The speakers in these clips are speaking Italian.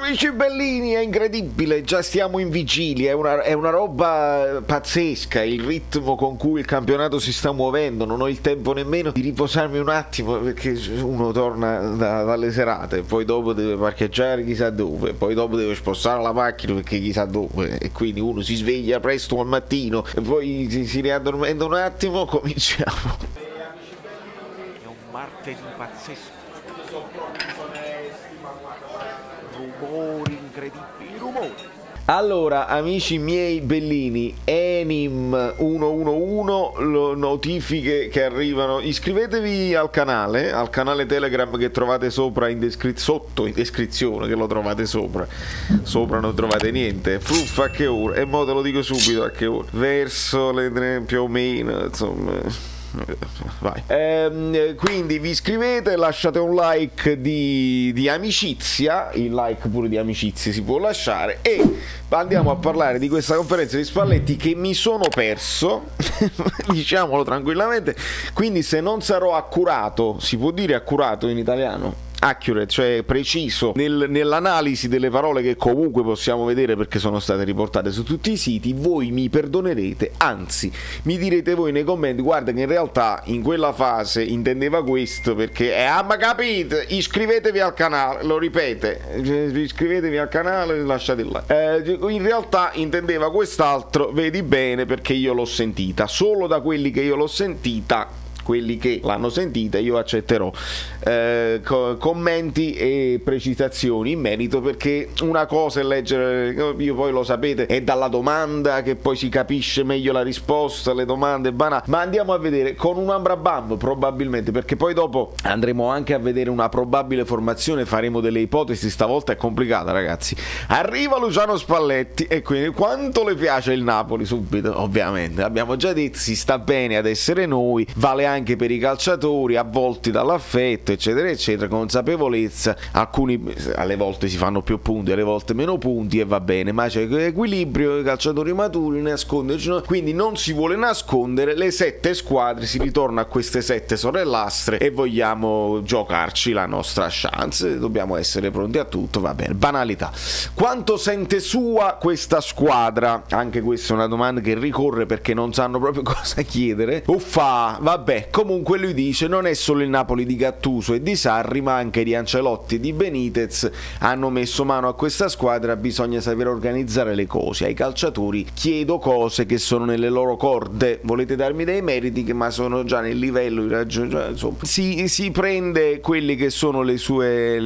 Amici bellini, è incredibile, già stiamo in vigilia, è una roba pazzesca il ritmo con cui il campionato si sta muovendo. Non ho il tempo nemmeno di riposarmi un attimo, perché uno torna dalle serate, poi dopo deve parcheggiare chissà dove, poi dopo deve spostare la macchina perché chissà dove, e quindi uno si sveglia presto al mattino e poi si riaddormenta un attimo. Cominciamo. È un martedì pazzesco. Rumori incredibili, rumori. Allora, amici miei bellini, Enim 111, notifiche che arrivano. Iscrivetevi al canale Telegram che trovate sopra sotto in descrizione, che lo trovate sopra. Sopra non trovate niente. Fluffa a che ora? E mo te lo dico subito a che ora. Verso le 3 più o meno, insomma. Vai. Quindi vi iscrivete, lasciate un like di amicizia, il like pure di amicizia si può lasciare, e andiamo a parlare di questa conferenza di Spalletti che mi sono perso diciamolo tranquillamente. Quindi se non sarò accurato, si può dire accurato in italiano? Accurate, cioè preciso nell'analisi delle parole che comunque possiamo vedere perché sono state riportate su tutti i siti, voi mi perdonerete, anzi mi direte voi nei commenti: guarda che in realtà in quella fase intendeva questo, perché ma capite, iscrivetevi al canale, lo ripete, iscrivetevi al canale, lasciate il like, in realtà intendeva quest'altro, vedi bene, perché io l'ho sentita, solo da quelli che io l'ho sentita. Quelli che l'hanno sentita io accetterò commenti e precisazioni in merito, perché una cosa è leggere, io poi lo sapete, è dalla domanda che poi si capisce meglio la risposta, le domande banali, ma andiamo a vedere con un ambrabam probabilmente, perché poi dopo andremo anche a vedere una probabile formazione, faremo delle ipotesi, stavolta è complicata ragazzi. Arriva Luciano Spalletti e quindi quanto le piace il Napoli subito, ovviamente abbiamo già detto, si sta bene ad essere noi, vale anche per i calciatori avvolti dall'affetto eccetera eccetera, consapevolezza, alcuni alle volte si fanno più punti, alle volte meno punti e va bene, ma c'è equilibrio, i calciatori maturi, nasconderci, quindi non si vuole nascondere le 7 squadre, si ritorna a queste 7 sorellastre e vogliamo giocarci la nostra chance, dobbiamo essere pronti a tutto, va bene, banalità. Quanto sente sua questa squadra? Anche questa è una domanda che ricorre perché non sanno proprio cosa chiedere. Uffa, vabbè, comunque lui dice non è solo il Napoli di Gattuso e di Sarri, ma anche di Ancelotti e di Benitez hanno messo mano a questa squadra, bisogna sapere organizzare le cose, ai calciatori chiedo cose che sono nelle loro corde, volete darmi dei meriti che ma sono già nel livello di insomma, si prende quelli che sono i suoi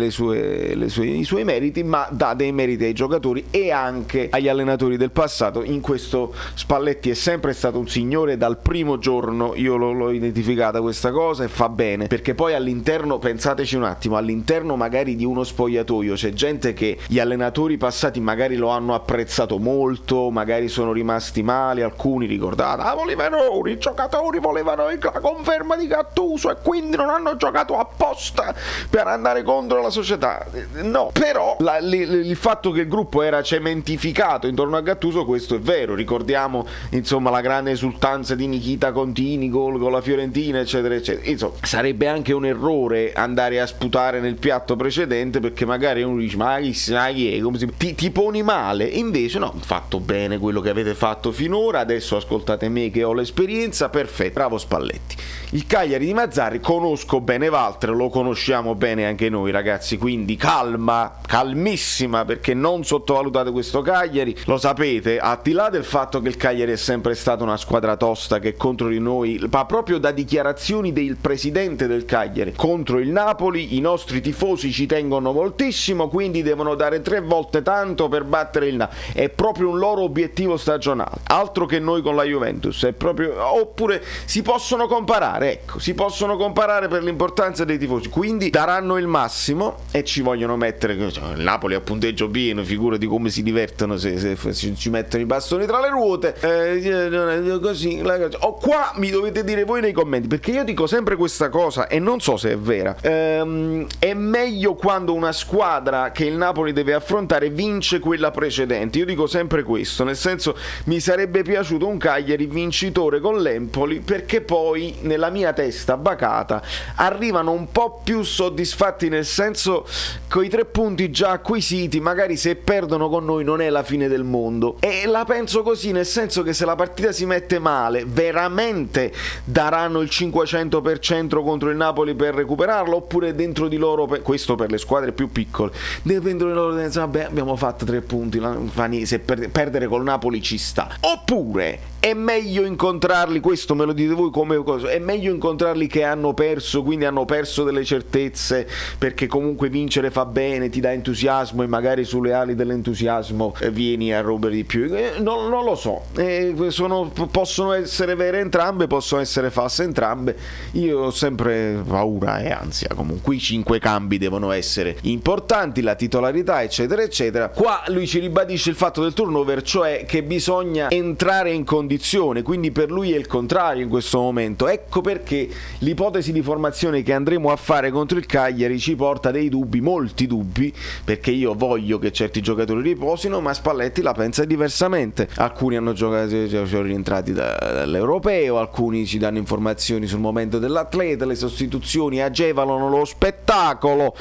meriti, ma dà dei meriti ai giocatori e anche agli allenatori del passato. In questo Spalletti è sempre stato un signore, dal primo giorno io l'ho identificata questa cosa, e fa bene, perché poi all'interno, pensateci un attimo, all'interno magari di uno spogliatoio c'è gente che gli allenatori passati magari lo hanno apprezzato molto, magari sono rimasti male, alcuni ricordate, volevano, i giocatori volevano la conferma di Gattuso e quindi non hanno giocato apposta per andare contro la società, no, però il fatto che il gruppo era cementificato intorno a Gattuso, questo è vero, ricordiamo insomma la grande esultanza di Nikita Contini con la Fiorentina eccetera eccetera, insomma sarebbe anche un errore andare a sputare nel piatto precedente, perché magari uno dice ma chi è, come ti poni male, invece no, fatto bene quello che avete fatto finora, adesso ascoltate me che ho l'esperienza, perfetto, bravo Spalletti. Il Cagliari di Mazzarri conosco bene Walter, lo conosciamo bene anche noi ragazzi, quindi calma, calmissima, perché non sottovalutate questo Cagliari, lo sapete, al di là del fatto che il Cagliari è sempre stata una squadra tosta che contro di noi, ma proprio da dichiarazioni del presidente del Cagliari contro il Napoli, i nostri tifosi ci tengono moltissimo, quindi devono dare 3 volte tanto per battere il Napoli, è proprio un loro obiettivo stagionale, altro che noi con la Juventus, è proprio, oppure si possono comparare, ecco, si possono comparare per l'importanza dei tifosi, quindi daranno il massimo e ci vogliono mettere, il Napoli a punteggio pieno, figurati come si divertono se ci mettono i bastoni tra le ruote, così, qua mi dovete dire voi nei commenti commenti, perché io dico sempre questa cosa e non so se è vera. È meglio quando una squadra che il Napoli deve affrontare vince quella precedente. Io dico sempre questo, nel senso, mi sarebbe piaciuto un Cagliari vincitore con l'Empoli, perché poi nella mia testa bacata arrivano un po' più soddisfatti, nel senso, coi 3 punti già acquisiti, magari se perdono con noi non è la fine del mondo. E la penso così, nel senso che se la partita si mette male, veramente daranno il 500% contro il Napoli per recuperarlo, oppure dentro di loro, questo per le squadre più piccole, dentro di loro vabbè, abbiamo fatto 3 punti, se perdere col Napoli ci sta. Oppure è meglio incontrarli, questo me lo dite voi come cosa, è meglio incontrarli che hanno perso, quindi hanno perso delle certezze, perché comunque vincere fa bene, ti dà entusiasmo e magari sulle ali dell'entusiasmo vieni a rompere di più. Non lo so, possono essere vere entrambe, possono essere false entrambe. Io ho sempre paura e ansia. Comunque i 5 cambi devono essere importanti, la titolarità eccetera eccetera. Qua lui ci ribadisce il fatto del turnover, cioè che bisogna entrare in condizione, quindi per lui è il contrario in questo momento. Ecco perché l'ipotesi di formazione che andremo a fare contro il Cagliari ci porta dei dubbi, molti dubbi, perché io voglio che certi giocatori riposino, ma Spalletti la pensa diversamente. Alcuni hanno giocato, sono rientrati dall'Europeo, alcuni ci danno informazioni sul momento dell'atleta, le sostituzioni agevolano lo spettacolo,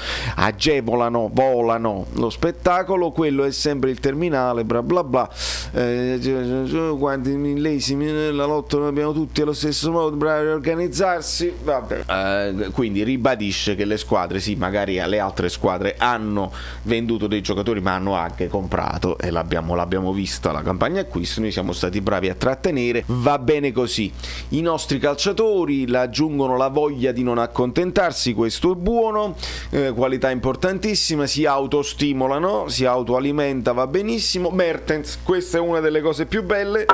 volano lo spettacolo, quello è sempre il terminale, bla bla bla. Quanti millesimi nella lotta noi abbiamo tutti allo stesso modo, bravi a organizzarsi, vabbè. Quindi ribadisce che le squadre, sì, magari le altre squadre hanno venduto dei giocatori, ma hanno anche comprato, e l'abbiamo vista la campagna acquisto, noi siamo stati bravi a trattenere, va bene così. I nostri calciatori aggiungono la voglia di non accontentarsi, questo è buono, qualità importantissima, si autostimolano, si autoalimenta, va benissimo. Mertens, questa è una delle cose più belle.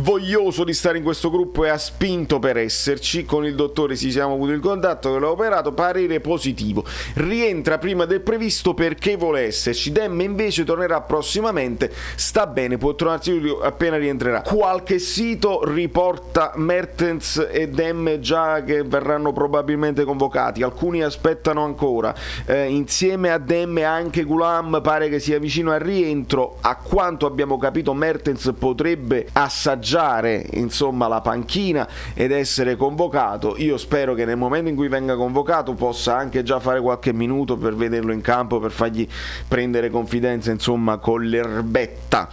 Voglioso di stare in questo gruppo e ha spinto per esserci, con il dottore ci siamo avuto il contatto che l'ha operato, parere positivo, rientra prima del previsto perché vuole esserci. Demme invece tornerà prossimamente, sta bene, può tornarsi appena rientrerà. Qualche sito riporta Mertens e Demme già che verranno probabilmente convocati, alcuni aspettano ancora, insieme a Demme anche Gulam pare che sia vicino al rientro. A quanto abbiamo capito Mertens potrebbe assaggiare insomma la panchina ed essere convocato. Io spero che nel momento in cui venga convocato possa anche già fare qualche minuto per vederlo in campo, per fargli prendere confidenza insomma con l'erbetta.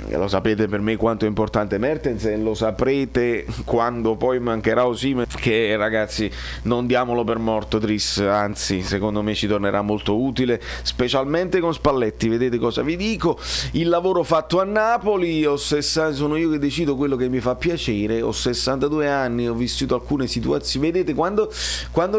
Lo sapete per me quanto è importante Mertens, e lo saprete quando poi mancherà Osimhen, che ragazzi non diamolo per morto Tris, anzi secondo me ci tornerà molto utile, specialmente con Spalletti. Vedete cosa vi dico? Il lavoro fatto a Napoli, sono io che decido quello che mi fa piacere, ho 62 anni, ho vissuto alcune situazioni, vedete quando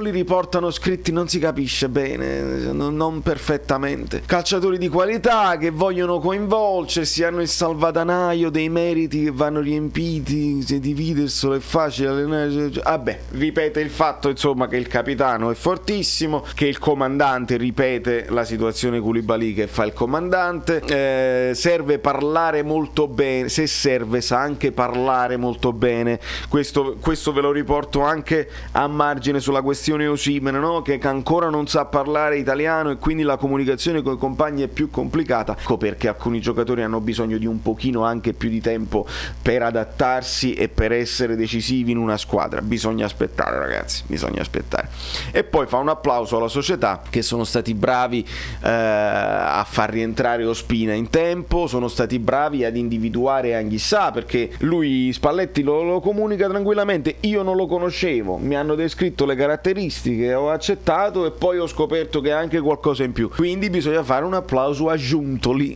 li riportano scritti non si capisce bene, non perfettamente. Calciatori di qualità che vogliono coinvolgersi, hanno il salvadanaio dei meriti che vanno riempiti, se dividerselo è facile allenare. Vabbè, ripete il fatto insomma che il capitano è fortissimo, che il comandante ripete la situazione Koulibaly che fa il comandante, serve parlare molto bene, se serve sa anche parlare molto bene, questo ve lo riporto anche a margine sulla questione Osimhen, no? Che ancora non sa parlare italiano e quindi la comunicazione con i compagni è più complicata. Ecco perché alcuni giocatori hanno bisogno di un pochino anche più di tempo per adattarsi e per essere decisivi in una squadra. Bisogna aspettare ragazzi, bisogna aspettare. E poi fa un applauso alla società che sono stati bravi a far rientrare Ospina in tempo, sono stati bravi ad individuare Anghissà, perché lui Spalletti lo comunica tranquillamente, io non lo conoscevo, mi hanno descritto le caratteristiche, ho accettato e poi ho scoperto che ha anche qualcosa in più, quindi bisogna fare un applauso a Giuntoli,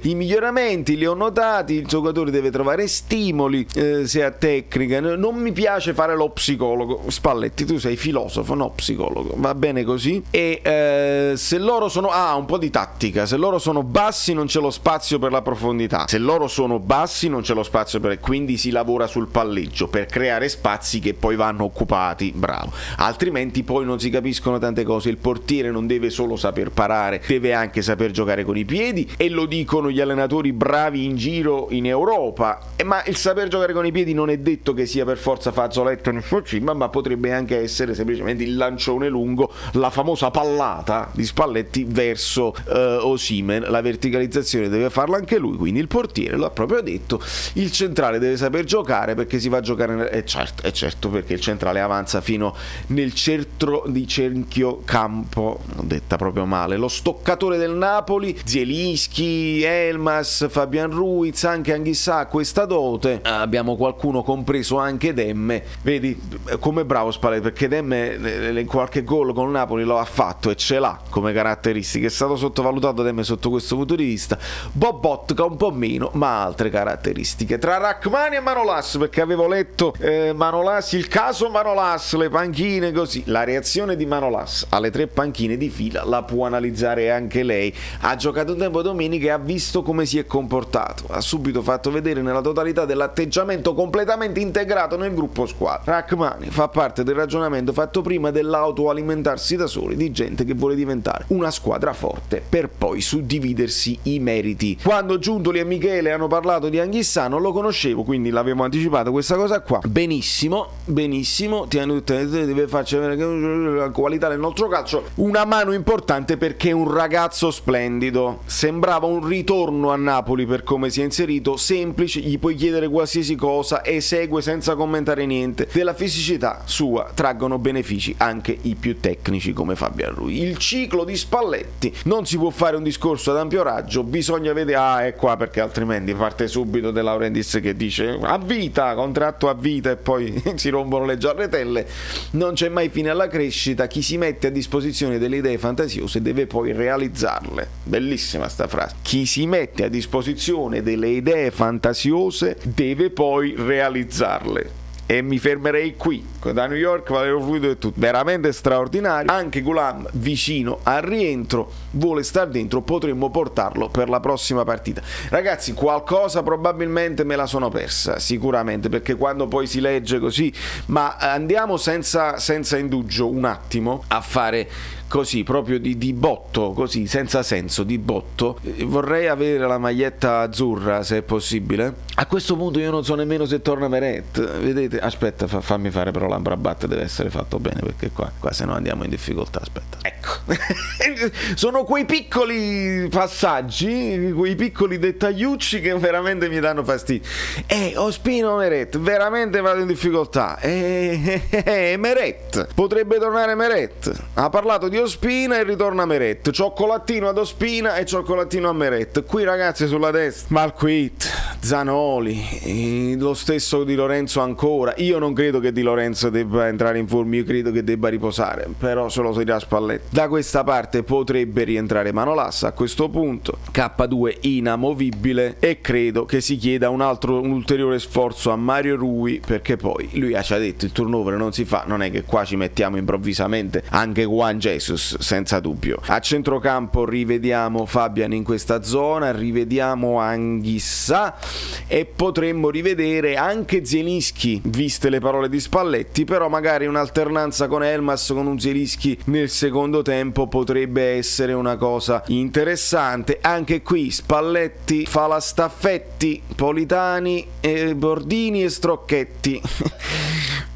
I miglioramenti li ho notati, il giocatore deve trovare stimoli, se ha tecnica, non mi piace fare lo psicologo. Spalletti, tu sei filosofo, no psicologo, va bene così. E se loro sono un po' di tattica, se loro sono bassi non c'è lo spazio per la profondità, se loro sono bassi non c'è lo spazio per, quindi si lavora sul palleggio per creare spazi che poi vanno occupati, bravo, altrimenti poi non si capiscono tante cose. Il portiere non deve solo saper parare, deve anche saper giocare con i piedi, e lo dico dicono gli allenatori bravi in giro in Europa, ma il saper giocare con i piedi non è detto che sia per forza fazzoletto nel forcimma, ma potrebbe anche essere semplicemente il lancione lungo, la famosa pallata di Spalletti verso Osimhen. La verticalizzazione deve farla anche lui, quindi il portiere lo ha proprio detto, il centrale deve saper giocare perché si va a giocare è certo perché il centrale avanza fino nel centro di cerchio campo, l'ho detta proprio male, lo stoccatore del Napoli, Zielinski, Elmas, Fabian Ruiz, anche Anghissà questa dote, abbiamo qualcuno compreso anche Demme, vedi come bravo Spalletti, perché Demme qualche gol con il Napoli lo ha fatto e ce l'ha come caratteristiche, è stato sottovalutato Demme sotto questo punto di vista. Bobotka un po' meno, ma altre caratteristiche. Tra Rachmani e Manolas, perché avevo letto Manolas, il caso Manolas, le panchine così, la reazione di Manolas alle 3 panchine di fila la può analizzare anche lei. Ha giocato un tempo domenica e ha visto come si è comportato, ha subito fatto vedere nella totalità dell'atteggiamento completamente integrato nel gruppo squadra. Rachmani fa parte del ragionamento fatto prima dell'autoalimentarsi da soli di gente che vuole diventare una squadra forte per poi suddividersi i meriti. Quando Giuntoli e Michele hanno parlato di Anghissà non lo conoscevo, quindi l'avevo anticipato questa cosa qua. Benissimo, deve farci la qualità del nostro calcio, una mano importante perché è un ragazzo splendido, sembrava un ritorno a Napoli per come si è inserito, semplice, gli puoi chiedere qualsiasi cosa, esegue senza commentare niente, della fisicità sua traggono benefici anche i più tecnici come Fabian Ruiz. Il ciclo di Spalletti non si può fare un discorso ad ampio raggio, bisogna vedere, è qua, perché altrimenti parte subito De Laurentiis che dice a vita, contratto a vita, e poi si rompono le giarretelle. Non c'è mai fine alla crescita, chi si mette a disposizione delle idee fantasiose deve poi realizzarle. Bellissima sta frase, chi si mette a disposizione delle idee fantasiose deve poi realizzarle. E mi fermerei qui. Da New York, Valerio Fluido e tutto, veramente straordinario. Anche Gulam vicino al rientro, vuole star dentro, potremmo portarlo per la prossima partita. Ragazzi, qualcosa probabilmente me la sono persa, sicuramente, perché quando poi si legge così, ma andiamo senza indugio un attimo a fare così proprio di botto, così senza senso, di botto. Vorrei avere la maglietta azzurra se è possibile. A questo punto io non so nemmeno se torna Meret, vedete, aspetta, fammi fare però l'Amrabat, deve essere fatto bene, perché qua se no andiamo in difficoltà. Aspetta, ecco. Sono quei piccoli passaggi, quei piccoli dettagliucci che veramente mi danno fastidio. Ospina o Meret, veramente vado in difficoltà. Meret, potrebbe tornare Meret, ha parlato di Ospina e ritorna Meret, cioccolatino ad Ospina e cioccolatino a Meret. Qui ragazzi sulla destra Malquit, Zanoli, lo stesso Di Lorenzo ancora. Io non credo che Di Lorenzo debba entrare in forma, io credo che debba riposare, però se lo si dirà Spalletti. Da questa parte potrebbe rientrare Manolas a questo punto, K2 inamovibile, e credo che si chieda un ulteriore sforzo a Mario Rui, perché poi lui ci ha detto il turnover non si fa, non è che qua ci mettiamo improvvisamente anche Juan Jesus, senza dubbio. A centrocampo rivediamo Fabian in questa zona, rivediamo Anghissà e potremmo rivedere anche Zielinski, viste le parole di Spalletti, però magari un'alternanza con Elmas, con un Zielinski nel secondo tempo potrebbe essere una cosa interessante. Anche qui Spalletti fa la Staffetti, Politani, Bordini e Strocchetti.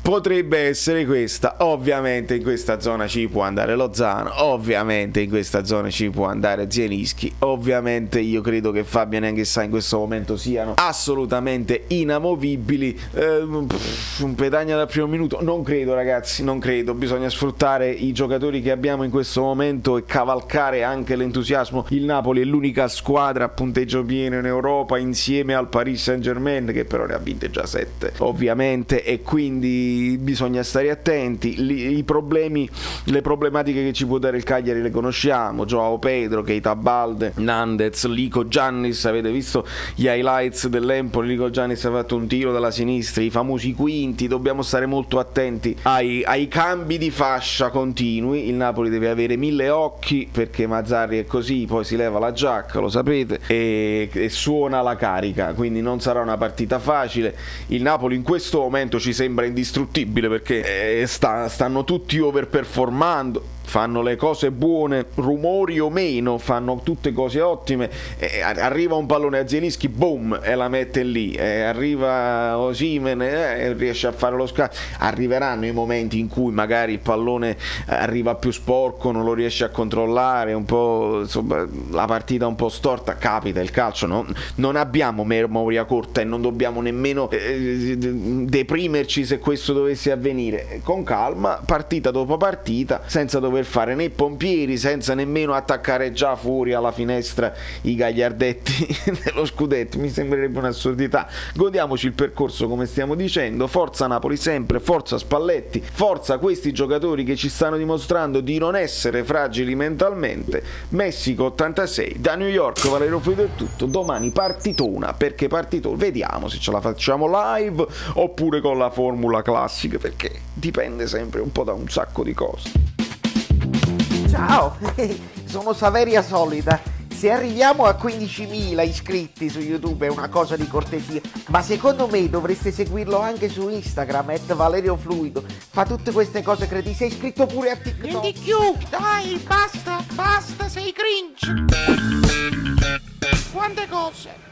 Potrebbe essere questa. Ovviamente in questa zona ci può andare Lozano, ovviamente in questa zona ci può andare Zielinski, ovviamente io credo che Fabian e Anghissà in questo momento siano assolutamente inamovibili. Un Petagna dal primo minuto non credo, ragazzi, non credo. Bisogna sfruttare i giocatori che abbiamo in questo momento e cavalcare anche l'entusiasmo. Il Napoli è l'unica squadra a punteggio pieno in Europa insieme al Paris Saint-Germain, che però ne ha vinte già 7 ovviamente, e quindi bisogna stare attenti. I problemi, le problematiche che ci può dare il Cagliari le conosciamo: Joao Pedro, Keita Balde, Nandez, Lico Giannis. Avete visto gli highlights dell'Empoli? Lico Giannis ha fatto un tiro dalla sinistra, i famosi quinti. Dobbiamo stare molto attenti ai cambi di fascia continui. Il Napoli deve avere 1000 occhi, perché Mazzarri è così, poi si leva la giacca, lo sapete, e suona la carica, quindi non sarà una partita facile. Il Napoli in questo momento ci sembra indistruttibile, perché stanno tutti overperformando. fanno le cose buone, rumori o meno, fanno tutte cose ottime. Arriva un pallone a Zielinski, boom, e la mette lì. Arriva Osimhen, riesce a fare lo scatto. Arriveranno i momenti in cui magari il pallone arriva più sporco, non lo riesce a controllare, un po', insomma, la partita un po' storta. Capita, il calcio, no? Non abbiamo memoria corta e non dobbiamo nemmeno deprimerci se questo dovesse avvenire. Con calma, partita dopo partita, senza dover fare né pompieri, senza nemmeno attaccare già fuori alla finestra i gagliardetti dello scudetto. Mi sembrerebbe un'assurdità. Godiamoci il percorso, come stiamo dicendo. Forza Napoli sempre, forza Spalletti, forza questi giocatori che ci stanno dimostrando di non essere fragili mentalmente. Messico 86, da New York, Valerio Fluido è tutto. Domani partitona, perché partitona, vediamo se ce la facciamo live oppure con la formula classica, perché dipende sempre un po' da un sacco di cose. Ciao, sono Saveria Solida. Se arriviamo a 15.000 iscritti su YouTube è una cosa di cortesia, ma secondo me dovreste seguirlo anche su Instagram, @ValerioFluido. Fa tutte queste cose cretine. Sei iscritto pure a TikTok. Niente più, dai, basta, sei cringe. Quante cose.